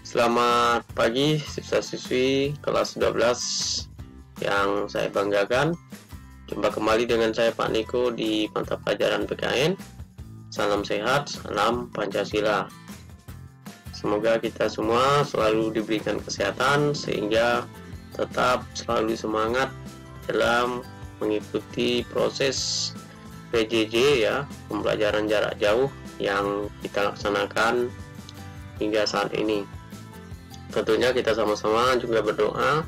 Selamat pagi siswa-siswi kelas 12 yang saya banggakan. Jumpa kembali dengan saya Pak Niko di mata pelajaran PKN. Salam sehat, salam Pancasila. Semoga kita semua selalu diberikan kesehatan sehingga tetap selalu semangat dalam mengikuti proses PJJ ya, pembelajaran jarak jauh yang kita laksanakan hingga saat ini. Tentunya kita sama-sama juga berdoa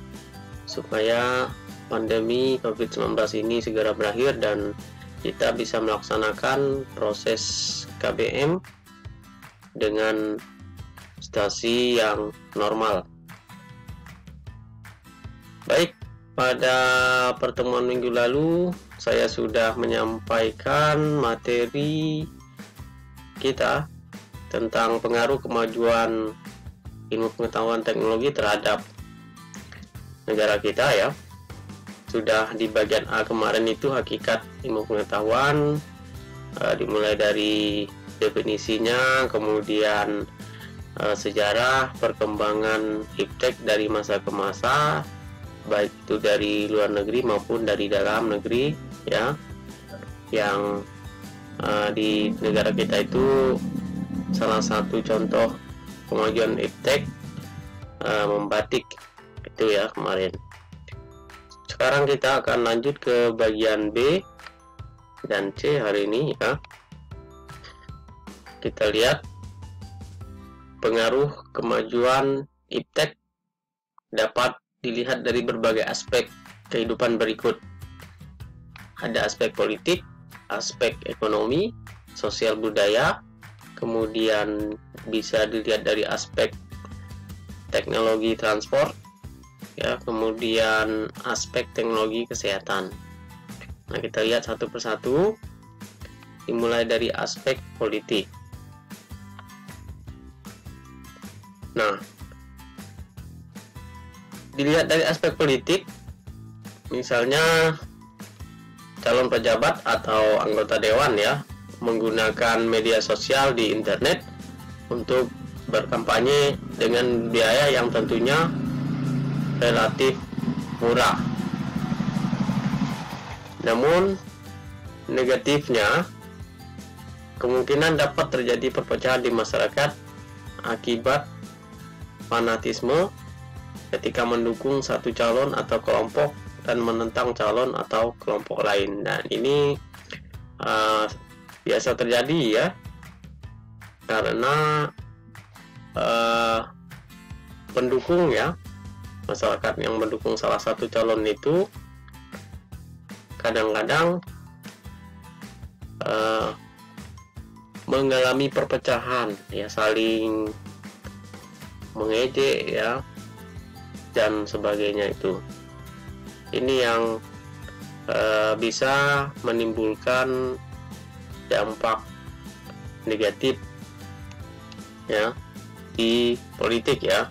supaya pandemi COVID-19 ini segera berakhir dan kita bisa melaksanakan proses KBM dengan situasi yang normal. Baik, pada pertemuan minggu lalu saya sudah menyampaikan materi kita tentang pengaruh kemajuan ilmu pengetahuan teknologi terhadap negara kita ya. Sudah di bagian A kemarin itu hakikat ilmu pengetahuan, dimulai dari definisinya, kemudian sejarah perkembangan iptek dari masa ke masa, baik itu dari luar negeri maupun dari dalam negeri ya. Yang di negara kita itu salah satu contoh kemajuan iptek membatik itu ya kemarin. Sekarang kita akan lanjut ke bagian B dan C hari ini ya. Kita lihat pengaruh kemajuan iptek dapat dilihat dari berbagai aspek kehidupan berikut. Ada aspek politik, aspek ekonomi, sosial budaya, kemudian bisa dilihat dari aspek teknologi transport ya, kemudian aspek teknologi kesehatan. Nah, kita lihat satu persatu, dimulai dari aspek politik. Nah, dilihat dari aspek politik, misalnya calon pejabat atau anggota dewan ya menggunakan media sosial di internet untuk berkampanye dengan biaya yang tentunya relatif murah. Namun negatifnya, kemungkinan dapat terjadi perpecahan di masyarakat akibat fanatisme ketika mendukung satu calon atau kelompok dan menentang calon atau kelompok lain. Dan ini biasa terjadi ya, karena pendukung ya, masyarakat yang mendukung salah satu calon itu kadang-kadang mengalami perpecahan ya, saling mengejek ya dan sebagainya. Itu ini yang bisa menimbulkan dampak negatif ya di politik ya.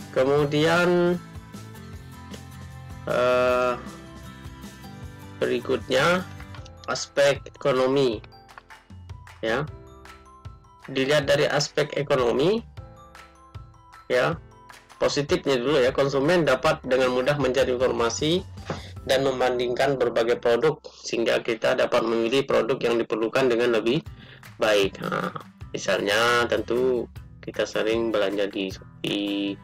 Kemudian berikutnya aspek ekonomi ya. Dilihat dari aspek ekonomi ya, positifnya dulu ya, konsumen dapat dengan mudah mencari informasi dan membandingkan berbagai produk sehingga kita dapat memilih produk yang diperlukan dengan lebih baik. Nah, misalnya tentu kita sering belanja di Shopee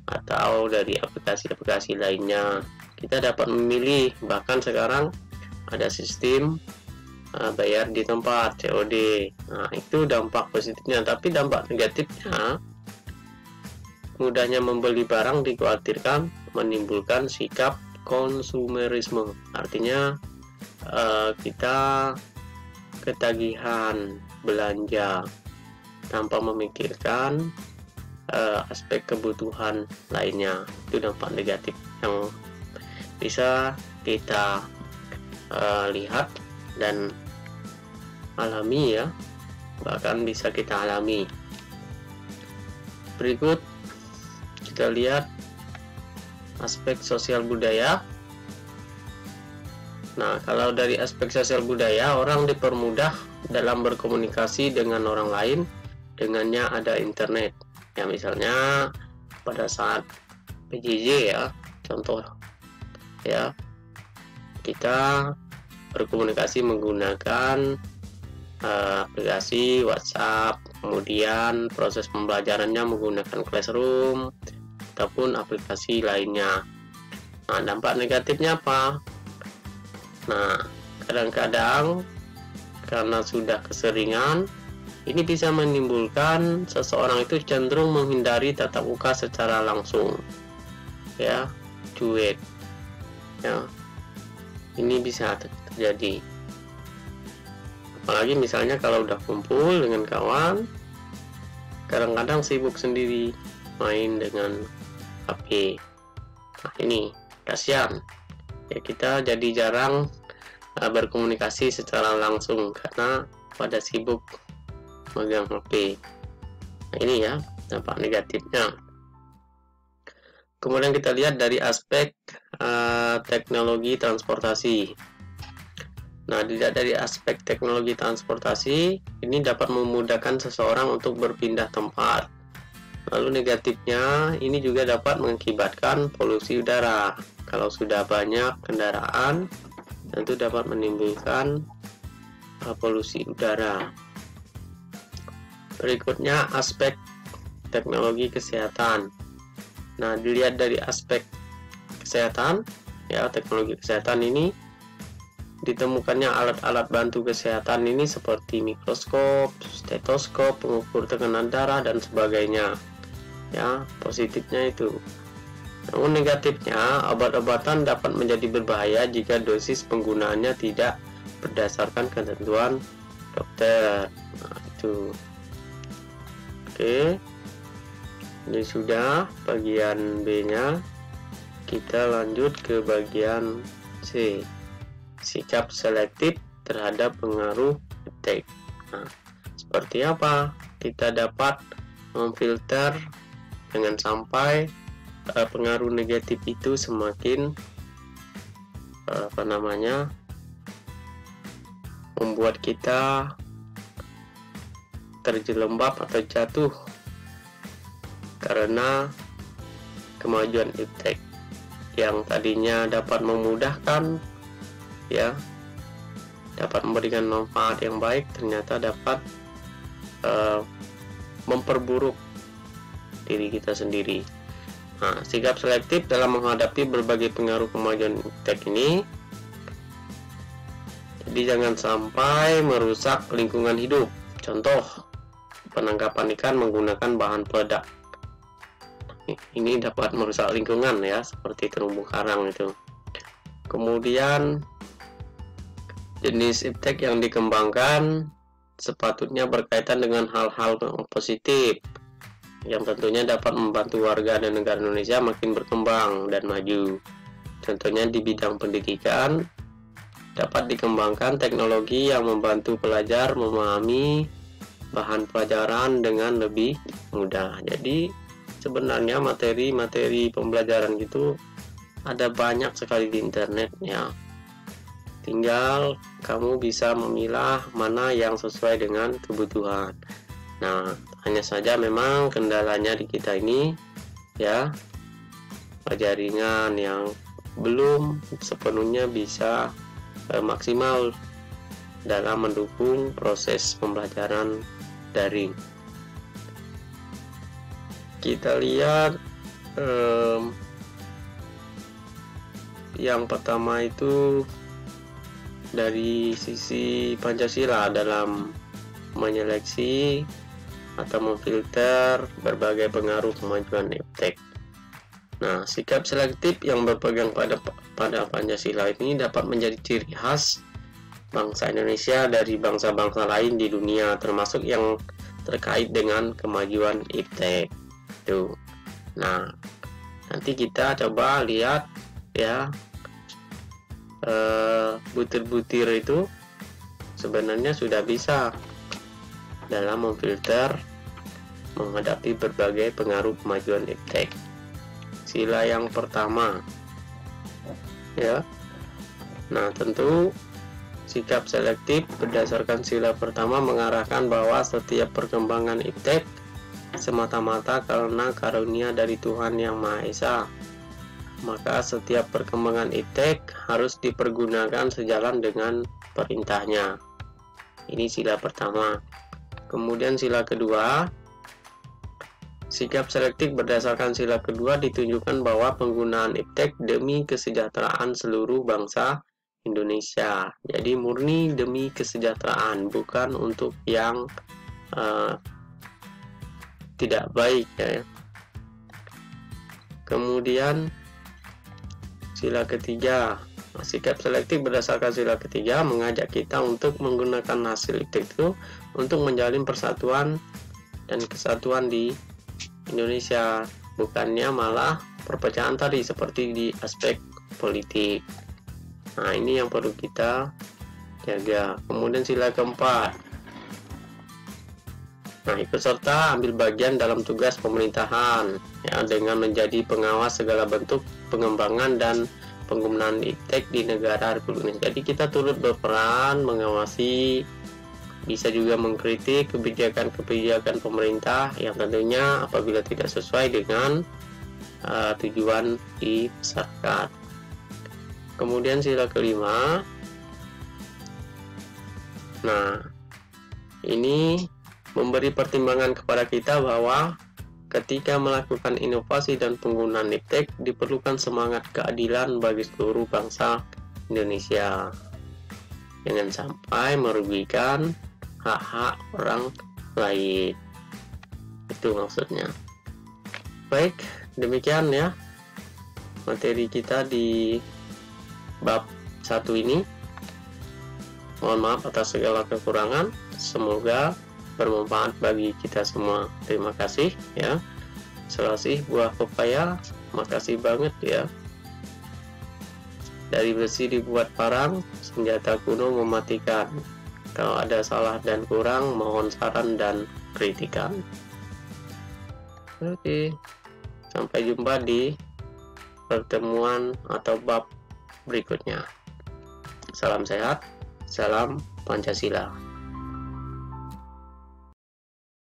atau dari aplikasi-aplikasi lainnya, kita dapat memilih. Bahkan sekarang ada sistem bayar di tempat COD. Nah, itu dampak positifnya. Tapi dampak negatifnya, mudahnya membeli barang dikhawatirkan menimbulkan sikap konsumerisme. Artinya kita ketagihan belanja tanpa memikirkan aspek kebutuhan lainnya. Itu dampak negatif yang bisa kita lihat dan alami ya, bahkan bisa kita alami. Berikut kita lihat aspek sosial budaya. Nah, kalau dari aspek sosial budaya, orang dipermudah dalam berkomunikasi dengan orang lain dengannya ada internet. Ya, misalnya pada saat PJJ ya, contoh ya, kita berkomunikasi menggunakan aplikasi WhatsApp, kemudian proses pembelajarannya menggunakan Classroom ataupun aplikasi lainnya. Nah, dampak negatifnya apa? Nah, kadang-kadang karena sudah keseringan, ini bisa menimbulkan seseorang itu cenderung menghindari tatap muka secara langsung, ya, cuek, ya. Ini bisa terjadi. Apalagi misalnya kalau udah kumpul dengan kawan, kadang-kadang sibuk sendiri main dengan HP. Nah, ini kasihan. Ya, kita jadi jarang berkomunikasi secara langsung karena pada sibuk megang HP. Nah, ini ya dampak negatifnya. Kemudian kita lihat dari aspek teknologi transportasi. Nah, dilihat dari aspek teknologi transportasi, ini dapat memudahkan seseorang untuk berpindah tempat. Lalu negatifnya, ini juga dapat mengakibatkan polusi udara. Kalau sudah banyak kendaraan, tentu dapat menimbulkan polusi udara. Berikutnya aspek teknologi kesehatan. Nah, dilihat dari aspek kesehatan, ya, teknologi kesehatan ini ditemukannya alat-alat bantu kesehatan ini seperti mikroskop, stetoskop, pengukur tekanan darah dan sebagainya. Ya, positifnya itu. Namun negatifnya, obat-obatan dapat menjadi berbahaya jika dosis penggunaannya tidak berdasarkan ketentuan dokter. Nah, itu. Oke. Ini sudah bagian B-nya. Kita lanjut ke bagian C. Sikap selektif terhadap pengaruh iptek. Nah, seperti apa? Kita dapat memfilter dengan sampai pengaruh negatif itu semakin membuat kita terjelembab atau jatuh karena kemajuan iptek yang tadinya dapat memudahkan, ya, dapat memberikan manfaat yang baik, ternyata dapat memperburuk diri kita sendiri. Nah, sikap selektif dalam menghadapi berbagai pengaruh kemajuan iptek ini, jadi jangan sampai merusak lingkungan hidup. Contoh, penangkapan ikan menggunakan bahan peledak. Ini dapat merusak lingkungan, ya, seperti terumbu karang itu. Kemudian jenis iptek yang dikembangkan sepatutnya berkaitan dengan hal-hal positif yang tentunya dapat membantu warga dan negara Indonesia makin berkembang dan maju. Contohnya di bidang pendidikan, dapat dikembangkan teknologi yang membantu pelajar memahami bahan pelajaran dengan lebih mudah. Jadi sebenarnya materi-materi pembelajaran gitu ada banyak sekali di internet, ya. Tinggal kamu bisa memilah mana yang sesuai dengan kebutuhan. Nah, hanya saja memang kendalanya di kita ini, ya, jaringan yang belum sepenuhnya bisa maksimal dalam mendukung proses pembelajaran daring. Kita lihat yang pertama itu dari sisi Pancasila dalam menyeleksi atau memfilter berbagai pengaruh kemajuan iptek. Nah, sikap selektif yang berpegang pada Pancasila ini dapat menjadi ciri khas bangsa Indonesia dari bangsa-bangsa lain di dunia, termasuk yang terkait dengan kemajuan iptek. Tuh. Nah, nanti kita coba lihat, ya, butir-butir itu sebenarnya sudah bisa dalam memfilter menghadapi berbagai pengaruh kemajuan iptek. Sila yang pertama, ya. Nah, tentu Sikap selektif berdasarkan sila pertama mengarahkan bahwa setiap perkembangan iptek semata-mata karena karunia dari Tuhan Yang Maha Esa. Maka setiap perkembangan iptek harus dipergunakan sejalan dengan perintahnya. Ini sila pertama. Kemudian sila kedua, sikap selektif berdasarkan sila kedua ditunjukkan bahwa penggunaan iptek demi kesejahteraan seluruh bangsa Indonesia. Jadi murni demi kesejahteraan, bukan untuk yang tidak baik ya. Kemudian sila ketiga, sikap selektif berdasarkan sila ketiga mengajak kita untuk menggunakan hasil iptek itu untuk menjalin persatuan dan kesatuan di Indonesia, bukannya malah perpecahan tadi seperti di aspek politik. Nah, ini yang perlu kita jaga. Kemudian sila keempat, nah, ikut serta ambil bagian dalam tugas pemerintahan ya, dengan menjadi pengawas segala bentuk pengembangan dan penggunaan iptek di negara Republik Indonesia. Jadi kita turut berperan mengawasi, bisa juga mengkritik kebijakan-kebijakan pemerintah yang tentunya apabila tidak sesuai dengan tujuan di masyarakat. Kemudian sila kelima, nah ini memberi pertimbangan kepada kita bahwa ketika melakukan inovasi dan penggunaan iptek diperlukan semangat keadilan bagi seluruh bangsa Indonesia, jangan sampai merugikan hak-hak orang lain. Itu maksudnya. Baik, demikian ya materi kita di bab 1 ini. Mohon maaf atas segala kekurangan, semoga bermanfaat bagi kita semua. Terima kasih ya. Selasih buah pepaya, makasih banget ya. Dari besi dibuat parang, senjata kuno mematikan. Kalau ada salah dan kurang, mohon saran dan kritikan. Oke, sampai jumpa di pertemuan atau bab berikutnya. Salam sehat, salam Pancasila.